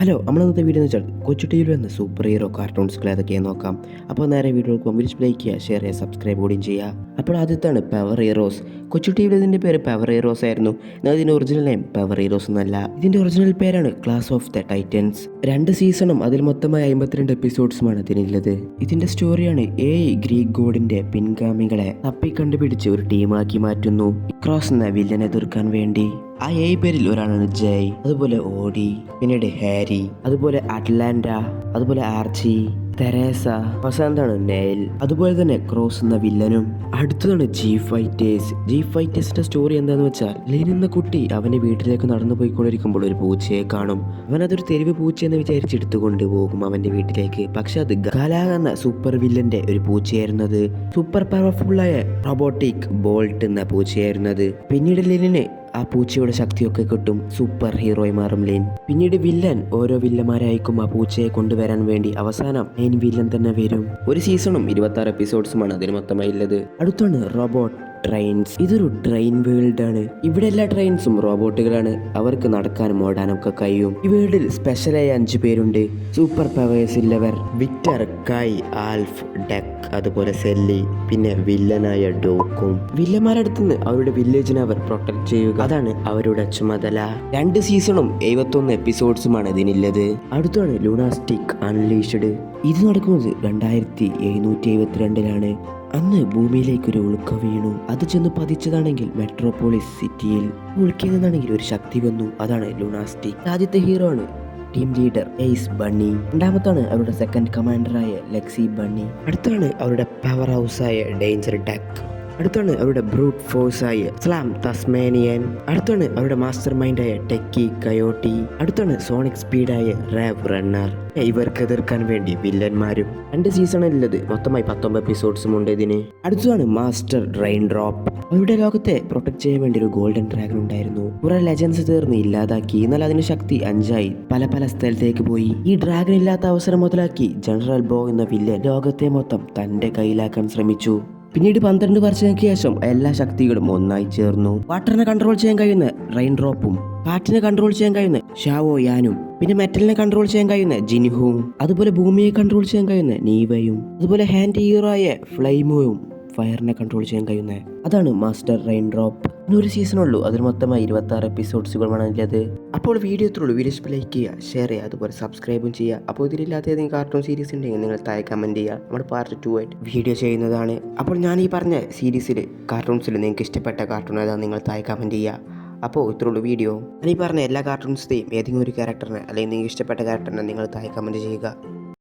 Hello, നമ്മളന്നത്തെ video എന്ന് വെച്ചാൽ കൊച്ചു ടി വിയിൽ വന്ന സൂപ്പർ ഹീറോ കാർട്ടൂൺസുകൾ ഏതൊക്കെയാണ് നോക്കാം. അപ്പോൾ നേരെ വീഡിയോ വിളിച്ച് ലൈക്ക് ചെയ്യുക, ഷെയർ ചെയ്യുക, സബ്സ്ക്രൈബ് കൂടിയും ചെയ്യുക. അപ്പോൾ ആദ്യത്താണ് പവർ ഹീറോസ്. കൊച്ചു ടി വിയിൽ ഇതിൻ്റെ പേര് പവർ ഹീറോസ് ആയിരുന്നു. എന്നാൽ ഇതിൻ്റെ ഒറിജിനൽ നെയിം പവർ ഹീറോസ് എന്നല്ല. ഇതിൻ്റെ ഒറിജിനൽ പേരാണ് ക്ലാസ് ഓഫ് ദ ടൈറ്റൻസ്. 2 സീസണും അതിൽ മൊത്തമായി 52 എപ്പിസോഡ്സുമാണ് ഇതിനുള്ളത്. ഇതിൻ്റെ സ്റ്റോറിയാണ് ഗ്രീക്ക് ഗോഡിൻ്റെ പിൻഗാമികളെ തപ്പിക്കണ്ടുപിടിച്ച് ഒരു ടീമാക്കി മാറ്റുന്നു ക്രോസ് എന്ന വില്ലനെ എതിർക്കാൻ വേണ്ടി. ആ പേരിൽ ഒരാളാണ് ജയ്, അതുപോലെ ഓഡി, പിന്നീട് ഹാരി, അതുപോലെ അറ്റ്ലാന്റ, അതുപോലെ ആർച്ചി, തെരേസ, അവസാനത്താണ് നെയിൽ, അതുപോലെ തന്നെ ക്രോസ് എന്ന വില്ലനും. അടുത്തതാണ് ജി ഫൈറ്റേഴ്സിന്റെ സ്റ്റോറി എന്താന്ന് വെച്ചാൽ, ലീൻ എന്ന കുട്ടി അവന്റെ വീട്ടിലേക്ക് നടന്നു പോയിക്കൊണ്ടിരിക്കുമ്പോൾ ഒരു പൂച്ചയെ കാണും. അവൻ അതൊരു തെരുവ് പൂച്ചയെന്ന് വിചാരിച്ചെടുത്തുകൊണ്ട് പോകും അവന്റെ വീട്ടിലേക്ക്. പക്ഷെ അത് ഗലാ എന്ന സൂപ്പർ വില്ലന്റെ ഒരു പൂച്ചയായിരുന്നത്. സൂപ്പർ പവർഫുള്ളായ റോബോട്ടിക് ബോൾട്ട് എന്ന പൂച്ചയായിരുന്നത്. പിന്നീട് ലീനിന് ആ പൂച്ചയുടെ ശക്തിയൊക്കെ കിട്ടും, സൂപ്പർ ഹീറോയി മാറും ലീൻ. പിന്നീട് വില്ലൻ ഓരോ വില്ലന്മാരായിരിക്കും ആ പൂച്ചയെ കൊണ്ടുവരാൻ വേണ്ടി. അവസാനം മെയിൻ വില്ലൻ തന്നെ വരും. ഒരു സീസണും 26 എപ്പിസോഡ്സുമാണ് അതിന് മൊത്തമായി ഉള്ളത്. അടുത്താണ് റോബോട്ട് ട്രെയിൻസ്. ഇതൊരു ട്രെയിൻ വേൾഡ് ആണ്. ഇവിടെ എല്ലാ ട്രെയിൻസും റോബോട്ടുകളാണ്. അവർക്ക് നടക്കാനും ഓടാനും ഒക്കെ കഴിയും. ഈ വേൾഡിൽ സ്പെഷ്യലായ 5 പേരുണ്ട്. സൂപ്പർ പവേഴ്സ് ഉള്ളവർ വിക്ടർ, കൈ, ആൽഫ്, ഡെക്ക്, അതുപോലെ സെല്ലി, പിന്നെ വില്ലനായ ഡോക്കും. വില്ലന്മാരടുത്തുനിന്ന് അവരുടെ വില്ലേജിനെ അവർ പ്രൊട്ടക്ട് ചെയ്യുക, അതാണ് അവരുടെ ചുമതല. 2 സീസണും 71 എപ്പിസോഡ്സുമാണ് ഇതിനുള്ളത്. അടുത്താണ് ലൂണാസ്റ്റിക് അൺലീഷ്ഡ്. ഇത് നടക്കുന്നത് 2772 അന്ന് ഭൂമിയിലേക്കൊരു ഉൾക്ക വീണു. അത് ചെന്ന് പതിച്ചതാണെങ്കിൽ മെട്രോപോളിസ് സിറ്റിയിൽ. ഉൾക്കയിൽ നിന്നാണെങ്കിൽ ഒരു ശക്തി വന്നു, അതാണ് ലൂണാസ്റ്റിക്. ആദ്യത്തെ ഹീറോ ആണ് ടീം ലീഡർ എയ്സ് ബണ്ണി. രണ്ടാമത്താണ് അവരുടെ സെക്കൻഡ് കമാൻഡറായ ലെക്സി ബണ്ണി. അടുത്താണ് അവരുടെ പവർ ഹൗസായ ഡേഞ്ചർ ഡക്ക്. അടുത്താണ് അവരുടെ ബ്രൂട്ട് ഫോഴ്സായ സ്ലാം തസ്മാനിയൻ. അടുത്താണ് അവരുടെ മാസ്റ്റർ മൈൻഡായ ടെക്കി കയോട്ടി. അടുത്താണ് സോണിക് സ്പീഡായ റാവ് റണ്ണർ. ഇവർക്ക് എതിർക്കാൻ വേണ്ടി വില്ലന്മാരും. 2 സീസണുള്ളത് മൊത്തമായി 19 എപ്പിസോഡ്സും ഉണ്ട് ഇതിന്. അടുത്തതാണ് മാസ്റ്റർ റെയിൻ ഡ്രോപ്പ്. അവരുടെ ലോകത്തെ പ്രൊട്ടക്ട് ചെയ്യാൻ വേണ്ടി ഒരു ഗോൾഡൻ ഡ്രാഗൺ ഉണ്ടായിരുന്നു. കുറെ ലെജൻസ് തീർന്ന് ഇല്ലാതാക്കി. എന്നാൽ അതിന് ശക്തി 5ആയി പല സ്ഥലത്തേക്ക് പോയി. ഈ ഡ്രാഗൺ ഇല്ലാത്ത അവസരം മുതലാക്കി ജനറൽ ബോ എന്ന വില്ലൻ ലോകത്തെ മൊത്തം തന്റെ കയ്യിലാക്കാൻ ശ്രമിച്ചു. പിന്നീട് 12 വർഷങ്ങൾക്ക് ശേഷം എല്ലാ ശക്തികളും ഒന്നായി ചേർന്നു. വാട്ടറിനെ കൺട്രോൾ ചെയ്യാൻ കഴിയുന്ന റെയിൻ ഡ്രോപ്പും, കാറ്റിനെ കൺട്രോൾ ചെയ്യാൻ കഴിയുന്ന ഷാവോ യാനും, പിന്നെ മെറ്റലിനെ കൺട്രോൾ ചെയ്യാൻ കഴിയുന്ന ജിൻഹുവും, അതുപോലെ ഭൂമിയെ കൺട്രോൾ ചെയ്യാൻ കഴിയുന്ന നീവയും, അതുപോലെ ഹാൻഡ് ഹീറോയായ ഫ്ലൈമുവും ഫയറിനെ കൺട്രോൾ ചെയ്യാൻ കഴിയുന്ന അതാണ് മാസ്റ്റർ റെയിൻ ഡ്രോപ്പ്. ഒരു സീസണുള്ളൂ, അതിന് മൊത്തമായി 26 എപ്പിസോഡ്സുകളാണ് ഉള്ളത്. അപ്പോൾ വീഡിയോ എത്രയുള്ളൂ. വീഡിയോ ലൈക്ക് ചെയ്യുക, ഷെയർ ചെയ്യുക, അതുപോലെ സബ്സ്ക്രൈബും ചെയ്യുക. അപ്പോൾ ഇതിലില്ലാത്ത ഏതെങ്കിലും കാർട്ടൂൺ സീരീസ് ഉണ്ടെങ്കിൽ നിങ്ങൾ താഴെ കമൻറ്റ് ചെയ്യുക. നമ്മൾ പാർട്ട് 2 ആയിട്ട് വീഡിയോ ചെയ്യുന്നതാണ്. അപ്പോൾ ഞാൻ ഈ പറഞ്ഞ സീരീസിൽ കാർട്ടൂൺസിൽ നിങ്ങൾക്ക് ഇഷ്ടപ്പെട്ട കാർട്ടൂൺ ഏതാണ് നിങ്ങൾ താഴെ കമൻറ്റ് ചെയ്യുക. അപ്പോൾ ഇത്രയുള്ളൂ വീഡിയോ. ഞാൻ ഈ പറഞ്ഞ എല്ലാ കാർട്ടൂൺസിൻ്റെയും ഏതെങ്കിലും ഒരു ക്യാരക്ടറിനെ അല്ലെങ്കിൽ നിങ്ങൾക്ക് ഇഷ്ടപ്പെട്ട ക്യാരക്ടറിനെ നിങ്ങൾ താഴെ കമൻറ്റ് ചെയ്യുക.